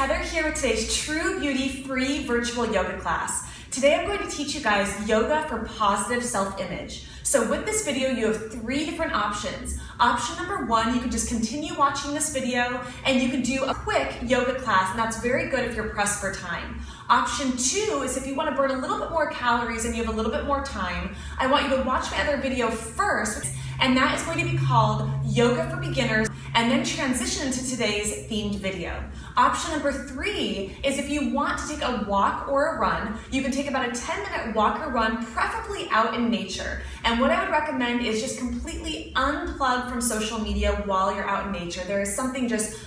Heather here with today's True Beauty free virtual yoga class. Today I'm going to teach you guys yoga for positive self-image. So with this video, you have 3 different options. Option number 1, you can just continue watching this video and you can do a quick yoga class, and that's very good if you're pressed for time. Option 2 is if you want to burn a little bit more calories and you have a little bit more time, I want you to watch my other video first, and that is going to be called Yoga for Beginners, and then transition to today's themed video. Option number 3 is if you want to take a walk or a run, you can take about a 10-minute walk or run, preferably out in nature. And what I would recommend is just completely unplug from social media while you're out in nature. There is something just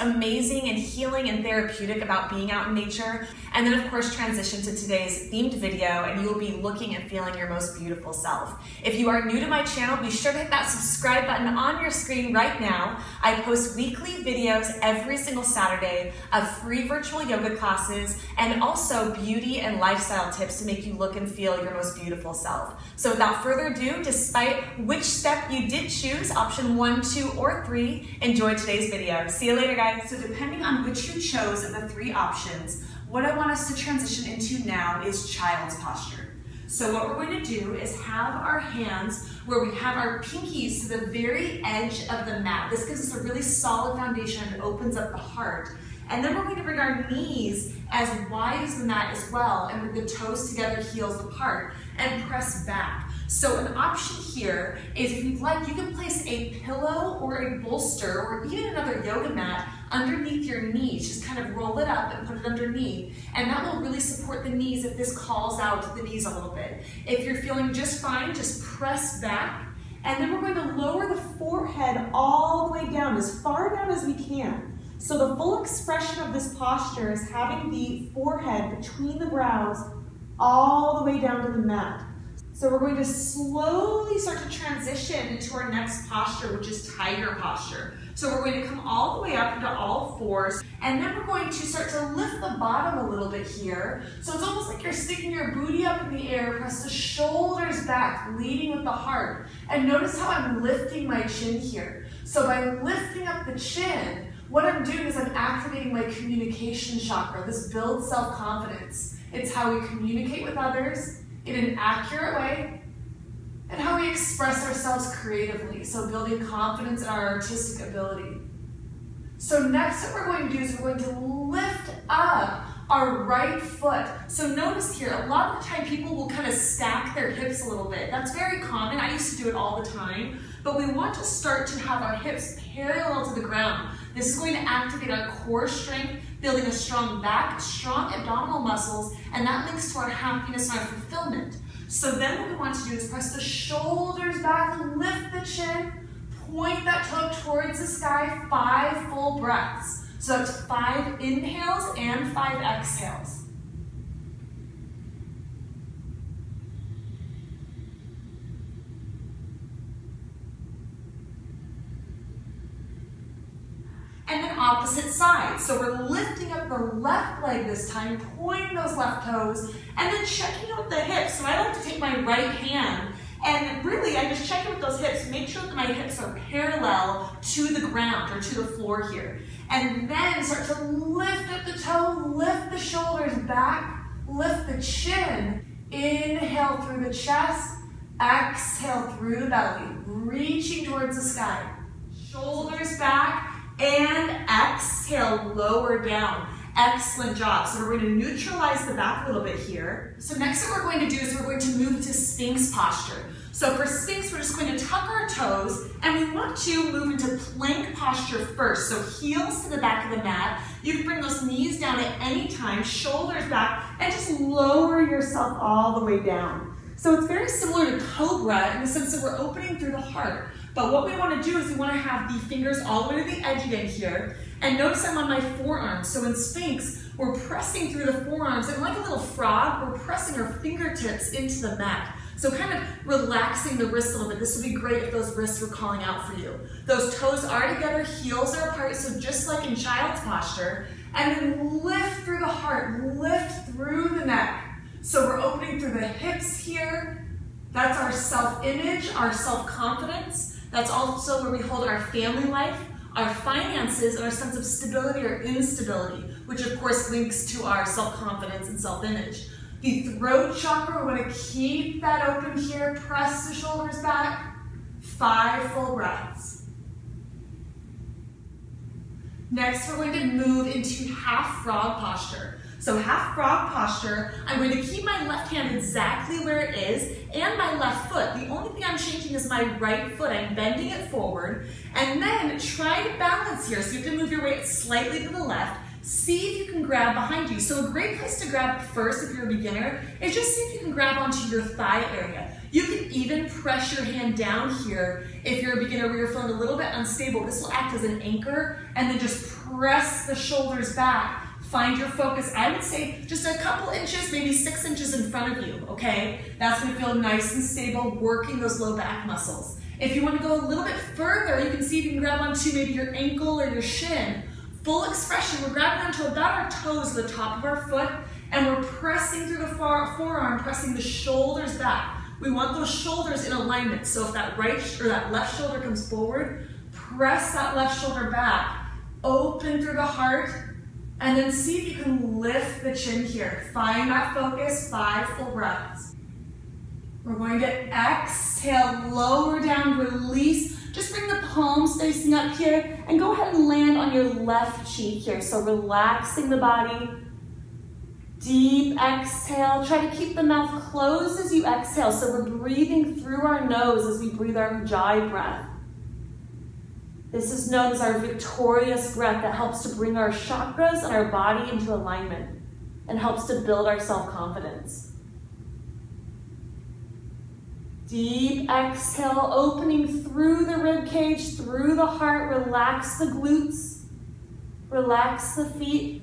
amazing and healing and therapeutic about being out in nature. And then of course transition to today's themed video, and you will be looking and feeling your most beautiful self. If you are new to my channel, be sure to hit that subscribe button on your screen right now. I post weekly videos every single Saturday of free virtual yoga classes and also beauty and lifestyle tips to make you look and feel your most beautiful self. So without further ado, despite which step you did choose, option 1, 2, or 3, enjoy today's video. See you later, guys. So depending on which you chose of the 3 options, what I want us to transition into now is child's posture. So what we're going to do is have our hands where we have our pinkies to the very edge of the mat. This gives us a really solid foundation and opens up the heart. And then we're going to bring our knees as wide as the mat as well, and with the toes together, heels apart, and press back. So an option here is, if you'd like, you can place a pillow or a bolster or even another yoga mat underneath your knees. Just kind of roll it up and put it underneath, and that will really support the knees if this calls out the knees a little bit. If you're feeling just fine, just press back, and then we're going to lower the forehead all the way down, as far down as we can. So the full expression of this posture is having the forehead between the brows all the way down to the mat. So we're going to slowly start to transition into our next posture, which is tiger posture. So we're going to come all the way up into all fours, and then we're going to start to lift the bottom a little bit here. So it's almost like you're sticking your booty up in the air, press the shoulders back, leading with the heart. And notice how I'm lifting my chin here. So by lifting up the chin, what I'm doing is I'm activating my communication chakra. This builds self-confidence. It's how we communicate with others in an accurate way, and how we express ourselves creatively, so building confidence in our artistic ability. So next what we're going to do is we're going to lift up our right foot. So notice here, a lot of the time people will kind of stack their hips a little bit. That's very common. I used to do it all the time, but we want to start to have our hips parallel to the ground. This is going to activate our core strength, building a strong back, strong abdominal muscles, and that links to our happiness and our fulfillment. So then what we want to do is press the shoulders back, lift the chin, point that toe towards the sky, 5 full breaths. So that's 5 inhales and 5 exhales. And then opposite side. So we're lifting up the left leg this time, pointing those left toes, and then checking out the hips. So I like to take my right hand, and really I just check in with those hips, make sure that my hips are parallel to the ground or to the floor here. And then start to lift up the toe, lift the shoulders back, lift the chin, inhale through the chest, exhale through the belly, reaching towards the sky. Shoulders back, and exhale, lower down. Excellent job. So we're going to neutralize the back a little bit here. So next what we're going to do is we're going to move to Sphinx posture. So for Sphinx, we're just going to tuck our toes, and we want to move into plank posture first. So heels to the back of the mat. You can bring those knees down at any time, shoulders back, and just lower yourself all the way down. So it's very similar to Cobra in the sense that we're opening through the heart. But what we want to do is we want to have the fingers all the way to the edge again here. And notice I'm on my forearms. So in Sphinx, we're pressing through the forearms, and like a little frog, we're pressing our fingertips into the mat. So kind of relaxing the wrists a little bit. This would be great if those wrists were calling out for you. Those toes are together, heels are apart, so just like in child's posture. And then lift through the heart, lift through the neck. So we're opening through the hips here. That's our self-image, our self-confidence. That's also where we hold our family life, our finances, and our sense of stability or instability, which of course links to our self-confidence and self-image. The throat chakra, we're going to keep that open here, press the shoulders back, 5 full breaths. Next, we're going to move into half frog posture. So half frog posture, I'm going to keep my left hand exactly where it is and my left foot. The only thing I'm changing is my right foot. I'm bending it forward, and then try to balance here. So you have to move your weight slightly to the left. See if you can grab behind you. So a great place to grab first if you're a beginner is just see if you can grab onto your thigh area. You can even press your hand down here if you're a beginner where you're feeling a little bit unstable. This will act as an anchor, and then just press the shoulders back. Find your focus. I would say just a couple inches, maybe 6 inches in front of you, okay? That's gonna feel nice and stable, working those low back muscles. If you wanna go a little bit further, you can see if you can grab onto maybe your ankle or your shin. Full expression, we're grabbing onto about our toes, the top of our foot, and we're pressing through the forearm, pressing the shoulders back. We want those shoulders in alignment. So if that right or that left shoulder comes forward, press that left shoulder back. Open through the heart, and then see if you can lift the chin here. Find that focus, 5 full breaths. We're going to exhale, lower down, release. Just bring the palms facing up here and go ahead and land on your left cheek here. So relaxing the body. Deep exhale. Try to keep the mouth closed as you exhale. So we're breathing through our nose as we breathe our Ujjayi breath. This is known as our victorious breath that helps to bring our chakras and our body into alignment and helps to build our self-confidence. Deep exhale, opening through the rib cage, through the heart. Relax the glutes, relax the feet,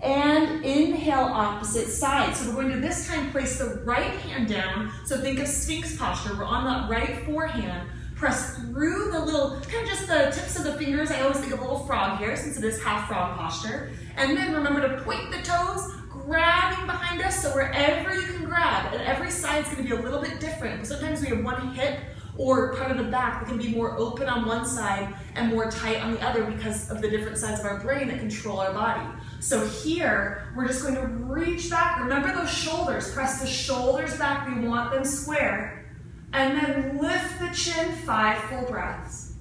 and inhale opposite side. So we're going to this time place the right hand down. So think of Sphinx posture. We're on that right forehand. Press through the little, kind of just the tips of the fingers. I always think of a little frog here since it is half frog posture. And then remember to point the toes, grabbing behind us, so wherever you can grab. And every side's gonna be a little bit different. Sometimes we have one hip or part of the back that can be more open on one side and more tight on the other because of the different sides of our brain that control our body. So here, we're just going to reach back. Remember those shoulders. Press the shoulders back. We want them square. And then lift the chin, 5 full breaths.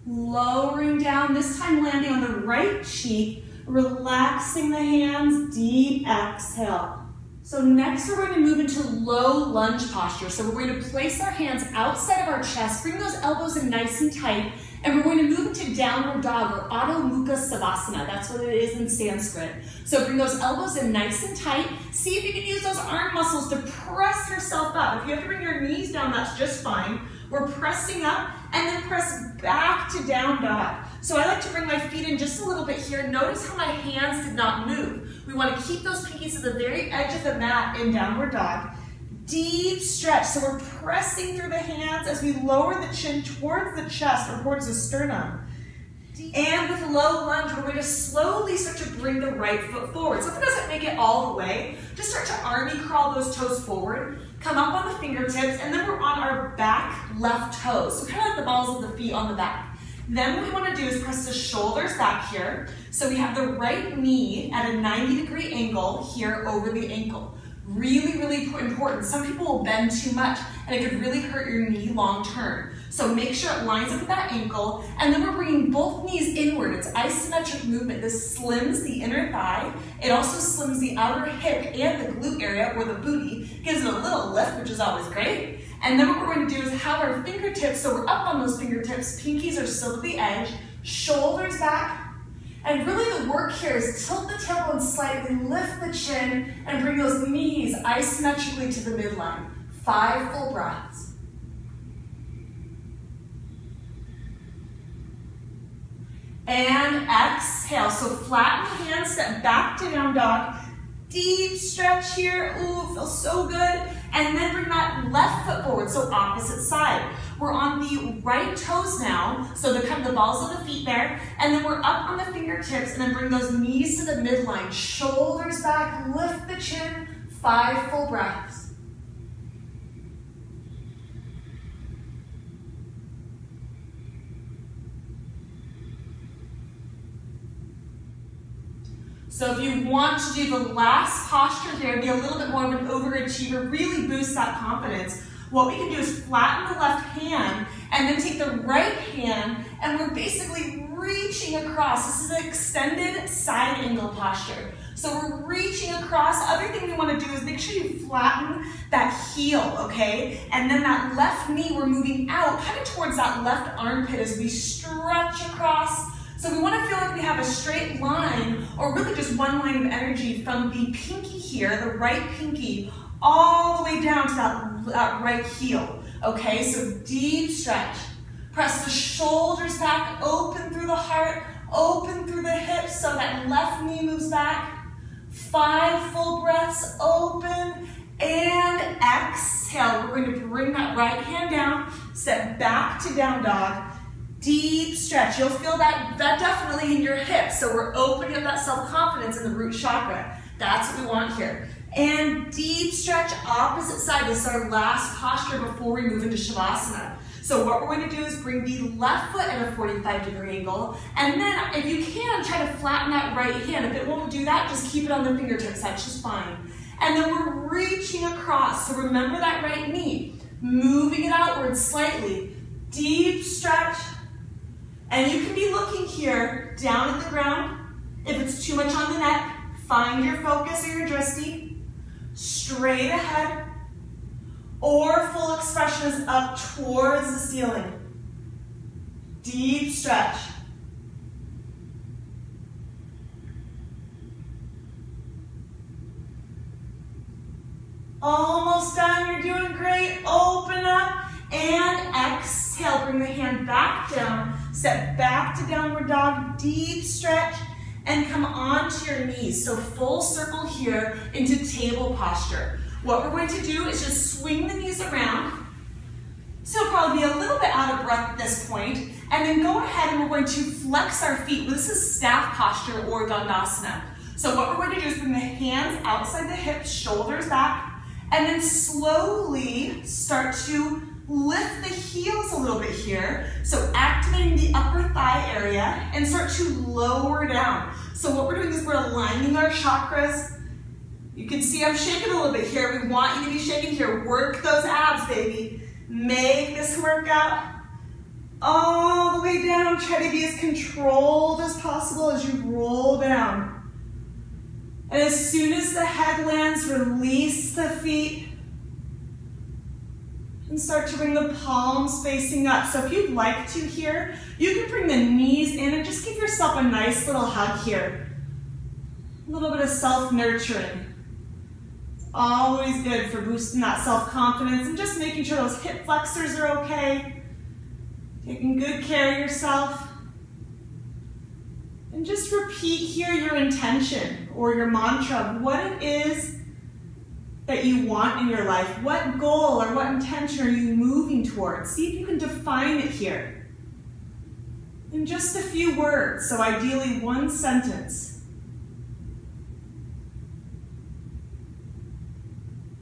Lowering down, this time landing on the right cheek, relaxing the hands, deep exhale. So next we're going to move into low lunge posture. So we're going to place our hands outside of our chest, bring those elbows in nice and tight, and we're going to move into downward dog or Adho Mukha Savasana. That's what it is in Sanskrit. So bring those elbows in nice and tight. See if you can use those arm muscles to press yourself up. If you have to bring your knees down, that's just fine. We're pressing up and then press back to down dog. So I like to bring my feet in just a little bit here. Notice how my hands did not move. We want to keep those pinkies to the very edge of the mat in downward dog. Deep stretch, so we're pressing through the hands as we lower the chin towards the chest or towards the sternum. And with low lunge, we're going to slowly start to bring the right foot forward. So if it doesn't make it all the way, just start to army crawl those toes forward, come up on the fingertips, and then we're on our back left toes. So kind of like the balls of the feet on the back. Then what we want to do is press the shoulders back here. So we have the right knee at a 90-degree angle here over the ankle. Really, really important. Some people will bend too much and it could really hurt your knee long term. So make sure it lines up with that ankle, and then we're bringing both knees inward. It's isometric movement. This slims the inner thigh. It also slims the outer hip and the glute area or the booty. Gives it a little lift, which is always great. And then what we're going to do is have our fingertips, so we're up on those fingertips, pinkies are still at the edge, shoulders back. And really the work here is tilt the tailbone slightly, lift the chin, and bring those knees isometrically to the midline. 5 full breaths. And exhale. So flatten the hands, step back to down dog. Deep stretch here. Ooh, feels so good. And then bring that left foot forward, so opposite side. We're on the right toes now, so the kind of the balls of the feet there, and then we're up on the fingertips, and then bring those knees to the midline, shoulders back, lift the chin, 5 full breaths. So if you want to do the last posture here, be a little bit more of an overachiever, really boost that confidence, what we can do is flatten the left hand and then take the right hand and we're basically reaching across. This is an extended side angle posture. So we're reaching across. Other thing we want to do is make sure you flatten that heel, okay? And then that left knee, we're moving out kind of towards that left armpit as we stretch across. So we want to feel like we have a straight line, or really just one line of energy from the pinky here, the right pinky, all the way down to that right heel. Okay, so deep stretch. Press the shoulders back, open through the heart, open through the hips, so that left knee moves back. 5 full breaths, open, and exhale. We're going to bring that right hand down, step back to down dog. Deep stretch. You'll feel that definitely in your hips. So we're opening up that self-confidence in the root chakra. That's what we want here. And deep stretch, opposite side. This is our last posture before we move into Shavasana. So what we're going to do is bring the left foot at a 45-degree angle. And then if you can, try to flatten that right hand. If it won't do that, just keep it on the fingertips. That's just fine. And then we're reaching across. So remember that right knee. Moving it outwards slightly. Deep stretch. And you can be looking here, down at the ground. If it's too much on the neck, find your focus or your drishti. Straight ahead. Or full expression is up towards the ceiling. Deep stretch. Almost done, you're doing great. Open up and exhale. Bring the hand back down. Step back to downward dog, deep stretch, and come onto your knees. So full circle here into table posture. What we're going to do is just swing the knees around. So we'll probably be a little bit out of breath at this point. And then go ahead and we're going to flex our feet. This is staff posture or Dandasana. So what we're going to do is bring the hands outside the hips, shoulders back, and then slowly start to lift the heels a little bit here. So activating the upper thigh area and start to lower down. So what we're doing is we're aligning our chakras. You can see I'm shaking a little bit here. We want you to be shaking here. Work those abs, baby. Make this work out. All the way down. Try to be as controlled as possible as you roll down. And as soon as the head lands, release the feet. And start to bring the palms facing up. So if you'd like to here, you can bring the knees in and just give yourself a nice little hug here. A little bit of self-nurturing. It's always good for boosting that self-confidence and just making sure those hip flexors are okay. Taking good care of yourself. And just repeat here your intention or your mantra of what it is that you want in your life. What goal or what intention are you moving towards? See if you can define it here. In just a few words, so ideally one sentence.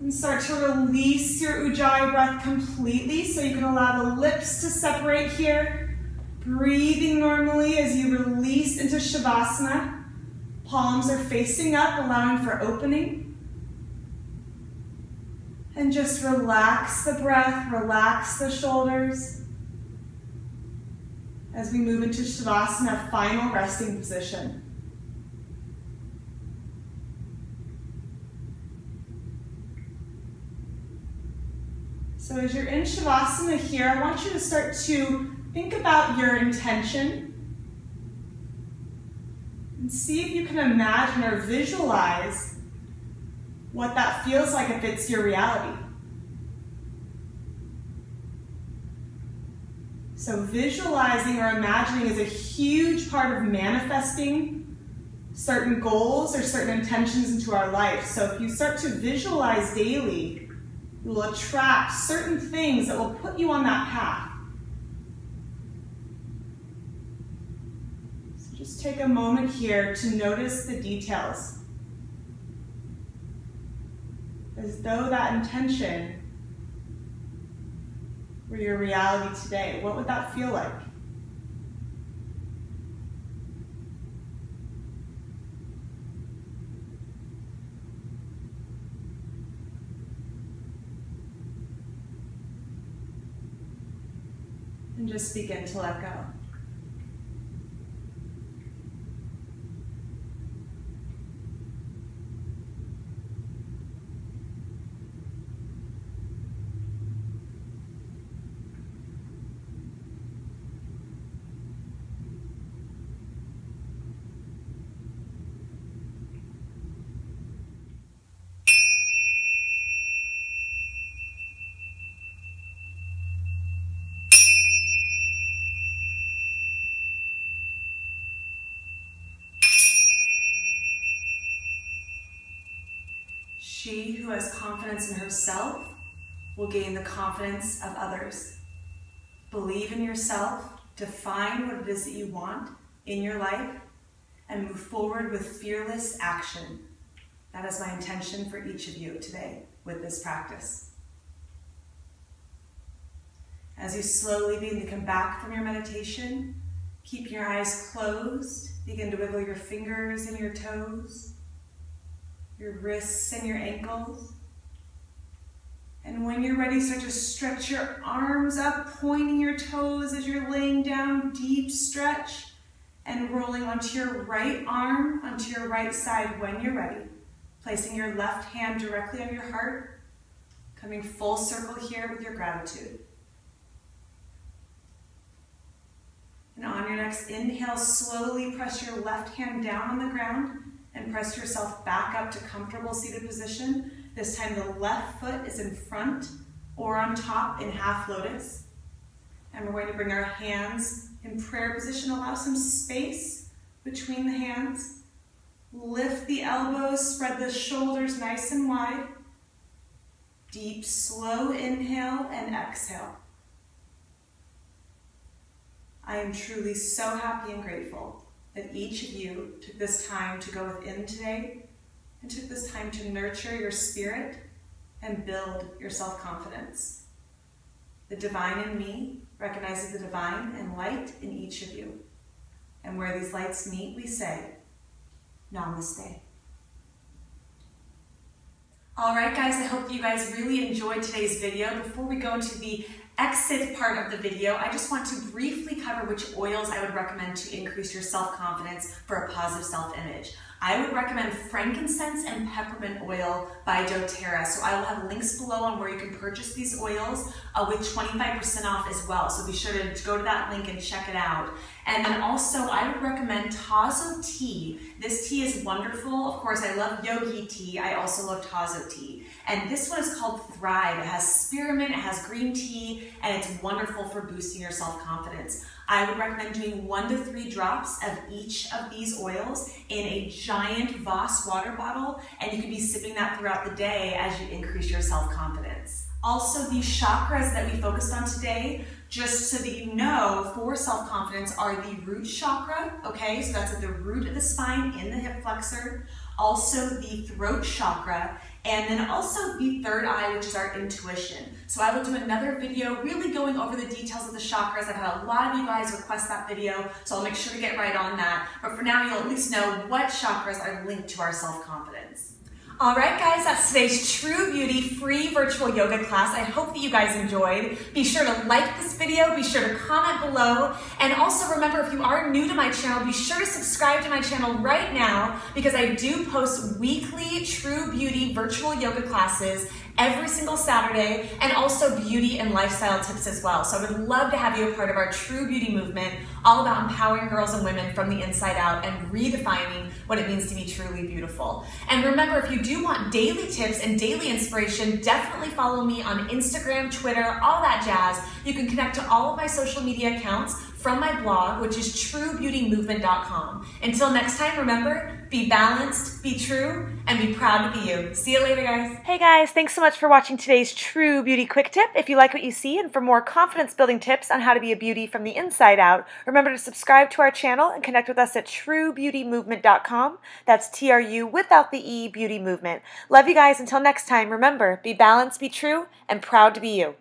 And start to release your Ujjayi breath completely so you can allow the lips to separate here. Breathing normally as you release into Shavasana. Palms are facing up, allowing for opening. And just relax the breath, relax the shoulders as we move into Shavasana, final resting position. So as you're in Shavasana here, I want you to start to think about your intention and see if you can imagine or visualize what that feels like if it's your reality. So visualizing or imagining is a huge part of manifesting certain goals or certain intentions into our life. So if you start to visualize daily You will attract certain things that will put you on that path. So just take a moment here to notice the details. As though that intention were your reality today. What would that feel like? And just begin to let go. She who has confidence in herself will gain the confidence of others. Believe in yourself, define what it is that you want in your life, and move forward with fearless action. That is my intention for each of you today with this practice. As you slowly begin to come back from your meditation, keep your eyes closed, begin to wiggle your fingers and your toes, your wrists and your ankles. And when you're ready, start to stretch your arms up, pointing your toes as you're laying down, deep stretch, and rolling onto your right arm, onto your right side when you're ready. Placing your left hand directly on your heart, coming full circle here with your gratitude. And on your next inhale, slowly press your left hand down on the ground and press yourself back up to comfortable seated position. This time the left foot is in front or on top in half lotus. And we're going to bring our hands in prayer position. Allow some space between the hands. Lift the elbows, spread the shoulders nice and wide. Deep, slow inhale and exhale. I am truly so happy and grateful that each of you took this time to go within today and took this time to nurture your spirit and build your self-confidence. The divine in me recognizes the divine and light in each of you. And where these lights meet, we say, Namaste. All right, guys, I hope you guys really enjoyed today's video. Before we go into the exit part of the video, I just want to briefly cover which oils I would recommend to increase your self-confidence for a positive self-image. I would recommend Frankincense and Peppermint oil by doTERRA. So I will have links below on where you can purchase these oils with 25% off as well. So be sure to go to that link and check it out. And then also I would recommend TAZO tea. This tea is wonderful. Of course, I love yogi tea. I also love TAZO tea. And this one is called Thrive. It has spearmint, it has green tea, and it's wonderful for boosting your self-confidence. I would recommend doing 1 to 3 drops of each of these oils in a giant Voss water bottle, and you can be sipping that throughout the day as you increase your self-confidence. Also, these chakras that we focused on today, just so that you know, for self-confidence are the root chakra, okay? So that's at the root of the spine in the hip flexor. Also the throat chakra, and then also the third eye, which is our intuition. So I will do another video really going over the details of the chakras. I've had a lot of you guys request that video, so I'll make sure to get right on that. But for now, you'll at least know what chakras are linked to our self-confidence. All right, guys, that's today's True Beauty free virtual yoga class. I hope that you guys enjoyed. Be sure to like this video, be sure to comment below, and also remember, if you are new to my channel, be sure to subscribe to my channel right now, because I do post weekly True Beauty virtual yoga classes every single Saturday, and also beauty and lifestyle tips as well. So I would love to have you a part of our True Beauty movement, all about empowering girls and women from the inside out and redefining what it means to be truly beautiful. And remember, if you do want daily tips and daily inspiration, definitely follow me on Instagram, Twitter, all that jazz. You can connect to all of my social media accounts from my blog, which is truebeautymovement.com. Until next time, remember, be balanced, be true, and be proud to be you. See you later, guys. Hey guys, thanks so much for watching today's True Beauty Quick Tip. If you like what you see and for more confidence building tips on how to be a beauty from the inside out, remember to subscribe to our channel and connect with us at truebeautymovement.com. That's TRU without the E, Beauty Movement. Love you guys. Until next time, remember, be balanced, be true, and proud to be you.